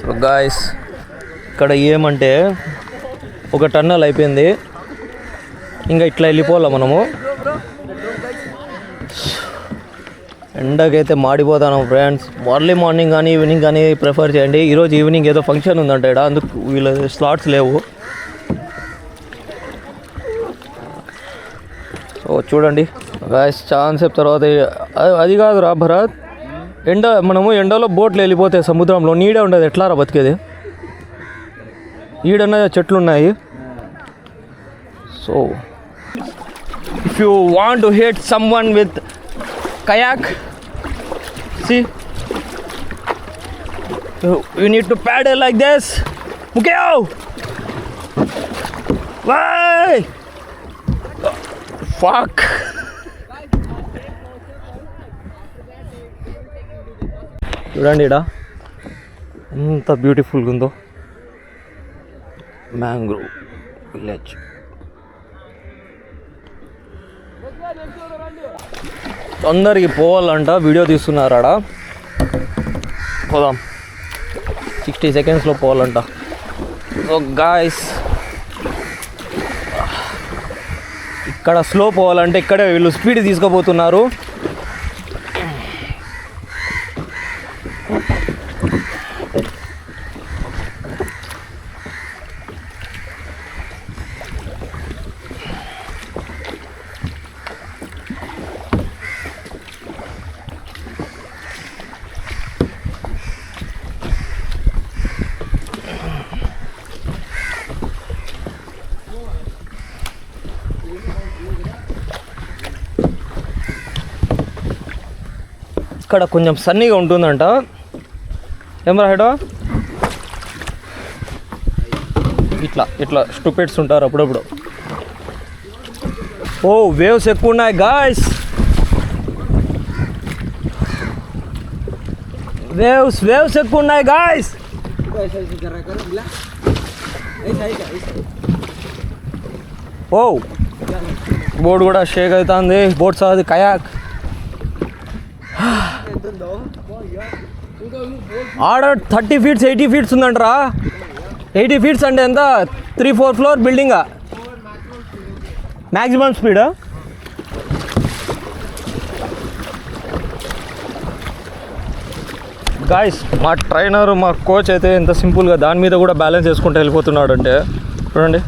So guys ఇక్కడ ఏమంటే ఒక టన్నల్ అయిపోయింది, ఇంకా ఇట్లా వెళ్ళిపోవాలి మనము. ఎండకైతే మాడిపోతాను ఫ్రెండ్స్. ఎర్లీ మార్నింగ్ కానీ ఈవినింగ్ కానీ ప్రిఫర్ చేయండి. ఈరోజు ఈవినింగ్ ఏదో ఫంక్షన్ ఉందంట ఇక్కడ, అందుకు వీళ్ళ స్లాట్స్ లేవు. సో చూడండి గాయస్, చాలా సేపు తర్వాత అది కాదురా భరత్, మనము ఎండలో బోట్లు వెళ్ళిపోతే సముద్రంలో నీడే ఉండదు, ఎట్లా రా బతికేది? ఈడన్నా చెట్లు ఉన్నాయి. So if you want to hit some one with kayak, see, you need to paddle like this. Mukeo, why? Fuck. చూడండి ఇడా ఎంత బ్యూటిఫుల్గా ఉందో, మ్యాంగ్రోవ్ విలేజ్. తొందరకి పోవాలంట, వీడియో తీస్తున్నారు ఆడ. పోదాం, 60 సెకండ్స్లో పోవాలంట. సో గాయస్, ఇక్కడ స్లో పోవాలంటే ఇక్కడే వీళ్ళు స్పీడ్ తీసుకుపోతున్నారు. ఇక్కడ కొంచెం సన్నీగా ఉంటుందంట. ఏమరా హెడో, ఇట్లా ఇట్లా స్టూపిడ్స్ ఉంటారు అప్పుడప్పుడు. ఓ వేవ్స్ ఎక్కువ ఉన్నాయి గాయ్స్, వేవ్స్ ఎక్కువ ఉన్నాయి గాయ్స్. ఓ బోట్ కూడా షేక్ అవుతుంది, బోట్ సాది కయాక్. ఆడ 30 feet 80 feet ఉందంటరా. 80 feet అంటే ఎంత? 3-4 ఫ్లోర్ బిల్డింగా మ్యాక్సిమం స్పీడ్. గాయస్, మా ట్రైనర్, మా కోచ్ అయితే ఎంత సింపుల్గా దాని మీద కూడా బ్యాలెన్స్ చేసుకుంటూ వెళ్ళిపోతున్నాడు అంటే చూడండి.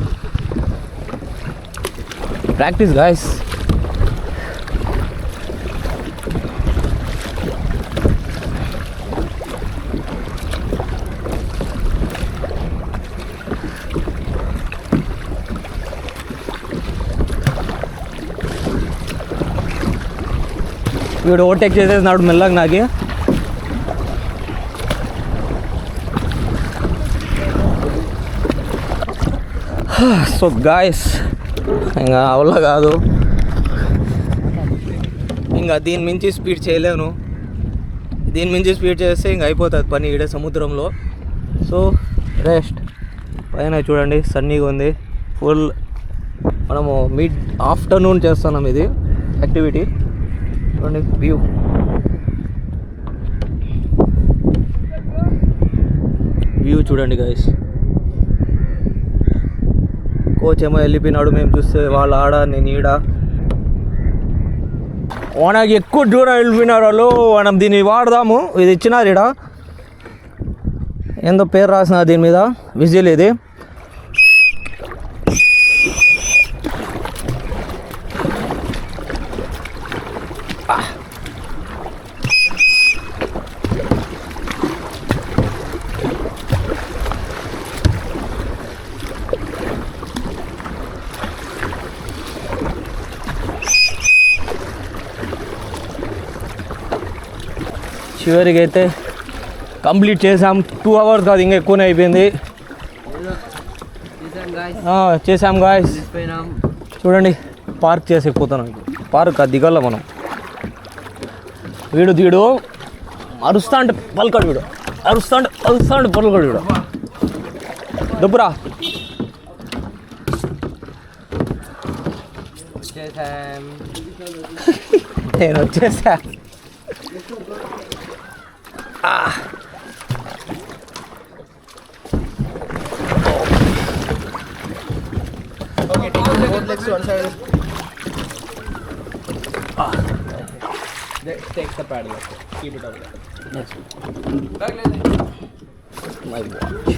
Practice guys. వీడు ఓవర్టేక్ చేసేసినాడు మెల్లగా నాకి. సో గాయస్, ఇంకా అవలా కాదు, ఇంకా దీని మించి స్పీడ్ చేయలేను. దీని మించి స్పీడ్ చేస్తే ఇంక అయిపోతుంది పని ఈడే సముద్రంలో. So rest. పైన చూడండి సన్నీగా ఉంది ఫుల్. మనము మిడ్ ఆఫ్టర్నూన్ చేస్తున్నాం ఇది యాక్టివిటీ. చూడండి వ్యూ చూడండి గాయస్. కోచ్ ఏమో వెళ్ళిపోయినాడు, మేము చూస్తే వాళ్ళు ఆడ, నేను ఈడ. మనకి ఎక్కువ దూరం వెళ్ళిపోయినారు వాళ్ళు. మనం దీన్ని వాడదాము, ఇది ఇచ్చినారు ఈడ, ఏందో పేరు రాసిన దీని మీద, విజిల్. ఇది చివరికి అయితే కంప్లీట్ చేసాం. 2 hours కాదు, ఇంకా ఎక్కువనే అయిపోయింది. చేసాం గాయస్. చూడండి పార్క్ చేసేకపోతున్నాం. పార్క్ అది దిగల్ల మనం. వీడు అరుస్తా అంటే పలకడు, వీడు అరుస్తా అంటే పలకడు. వీడు దుబ్బురా. నేను వచ్చేసా. legs one side. Take the paddle. Keep it over there. Yes. My watch.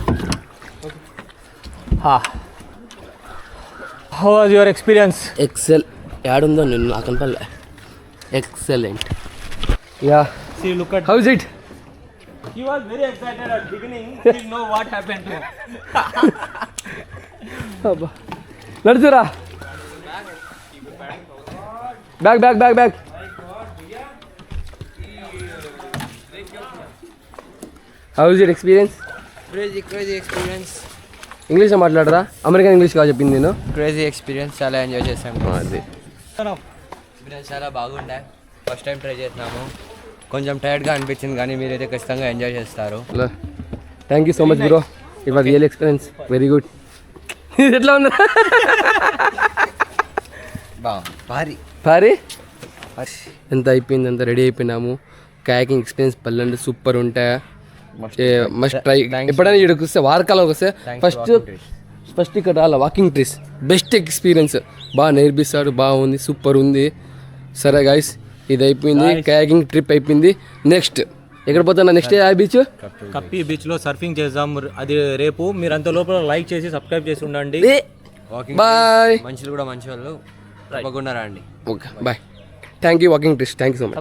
How was your experience? Excel. యాడుందో నిన్ను నాకు కనపడలే. Excellent. Yeah. See, look at. How is it? He was very excited at beginning. He didn't know what happened to him. నడుచురా. Bag. How is your experience? Crazy experience. ఇంగ్లీష్లో మాట్లాడరా? American English కాదు చెప్పింది నేను. Crazy experience, చాలా enjoy చేసాము. అది experience చాలా బాగుండే. ఫస్ట్ టైం ట్రై చేస్తున్నాము. కొంచెం టైర్డ్గా అనిపించింది కానీ మీరైతే ఖచ్చితంగా ఎంజాయ్ చేస్తారు. Thank you so much bro. It was real experience, very good. ఎట్లా ఉందా? భారీ ఎంత అయిపోయింది, అంత రెడీ అయిపోయినాము. కయాకింగ్ ఎక్స్పీరియన్స్ పల్లెండి సూపర్ ఉంటాయి. Must try. ఎప్పుడైనా ఇక్కడికి వస్తే వారకాలంకి వస్తే ఫస్ట్ ఇక్కడ రాలా వాకింగ్ ట్రీస్ బెస్ట్ ఎక్స్పీరియన్స్. బాగా నేర్పిస్తాడు, బాగుంది, సూపర్ ఉంది. సరే గైస్, ఇది అయిపోయింది, కయాకింగ్ ట్రిప్ అయిపోయింది. నెక్స్ట్ ఎక్కడ పోతున్నా? నెక్స్ట్ ఆ బీచ్ కప్పి బీచ్లో సర్ఫింగ్ చేద్దాం. అది రేపు. మీరు అంత లోపల లైక్ చేసి సబ్స్క్రైబ్ చేసి ఉండండి. బాయ్. మనుషులు కూడా మంచి వాళ్ళు, తప్పకుండా రండి. Okay bye. Thank you walking trees, thank you so much.